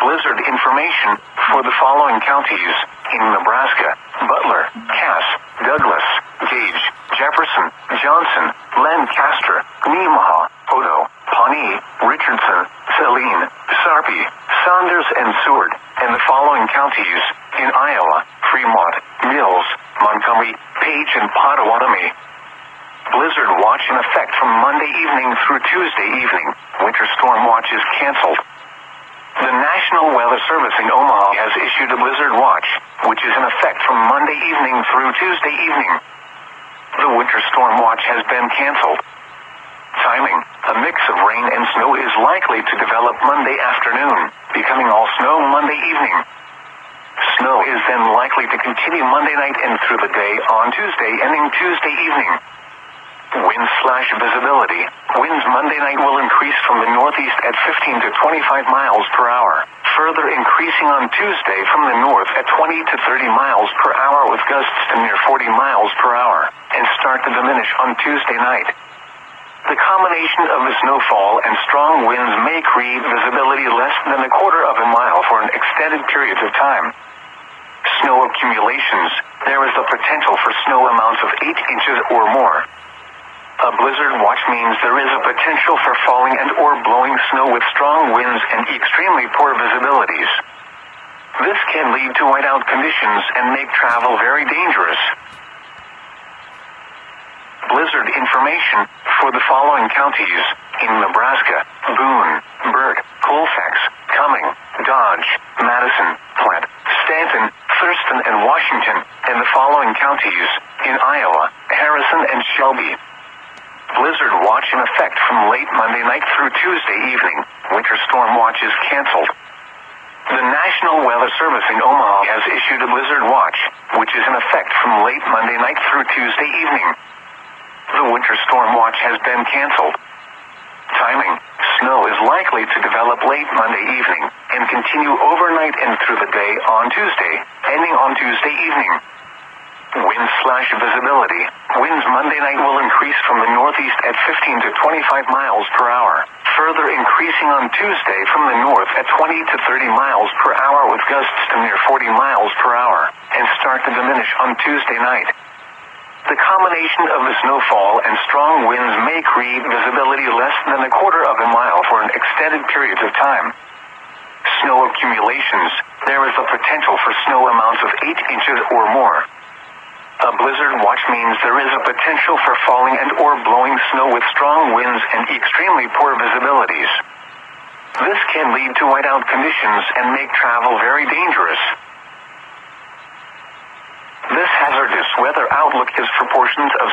blizzard information for the following counties in Nebraska: Butler, Cass, Douglas, Gage, Jefferson, Johnson, Lancaster, Nemaha, Odo, Pawnee, Richardson, Saline, Sarpy, Saunders, and Seward, and the following counties in Iowa: Fremont, Mills, Montgomery, Page, and Pottawatomie. Blizzard watch in effect from Monday evening through Tuesday evening. Winter storm watch is canceled. The National Weather Service in Omaha has issued a blizzard watch, which is in effect from Monday evening through Tuesday evening. The winter storm watch has been canceled. Timing: a mix of rain and snow is likely to develop Monday afternoon, becoming all snow Monday evening. Snow is then likely to continue Monday night and through the day on Tuesday, ending Tuesday evening. Wind/visibility: winds Monday night will increase from the northeast at 15 to 25 miles per hour, further increasing on Tuesday from the north at 20 to 30 miles per hour with gusts to near 40 miles per hour, and start to diminish on Tuesday night. The combination of the snowfall and strong winds may create visibility less than a quarter of a mile for an extended period of time. Snow accumulations: there is the potential for snow amounts of 8 inches or more. A blizzard watch means there is a potential for falling and or blowing snow with strong winds and extremely poor visibilities. This can lead to whiteout conditions and make travel very dangerous. Blizzard information for the following counties in Nebraska: Boone, Burt, Colfax, Cumming, Dodge, Madison, Platte, Stanton, Thurston, and Washington, and the following counties in Iowa: Harrison and Shelby. Blizzard watch in effect from late Monday night through Tuesday evening. Winter storm watch is canceled. The National Weather Service in Omaha has issued a blizzard watch, which is in effect from late Monday night through Tuesday evening. The winter storm watch has been canceled. Timing: snow is likely to develop late Monday evening and continue overnight and through the day on Tuesday, ending on Tuesday evening. Wind/visibility: winds Monday night will increase from the northeast at 15 to 25 miles per hour, further increasing on Tuesday from the north at 20 to 30 miles per hour with gusts to near 40 miles per hour, and start to diminish on Tuesday night. The combination of the snowfall and strong winds may create visibility less than a quarter of a mile for an extended period of time. Snow accumulations: there is the potential for snow amounts of 8 inches or more. A blizzard watch means there is a potential for falling and or blowing snow with strong winds and extremely poor visibilities. This can lead to whiteout conditions and make travel very dangerous. This hazardous weather outlook is for portions of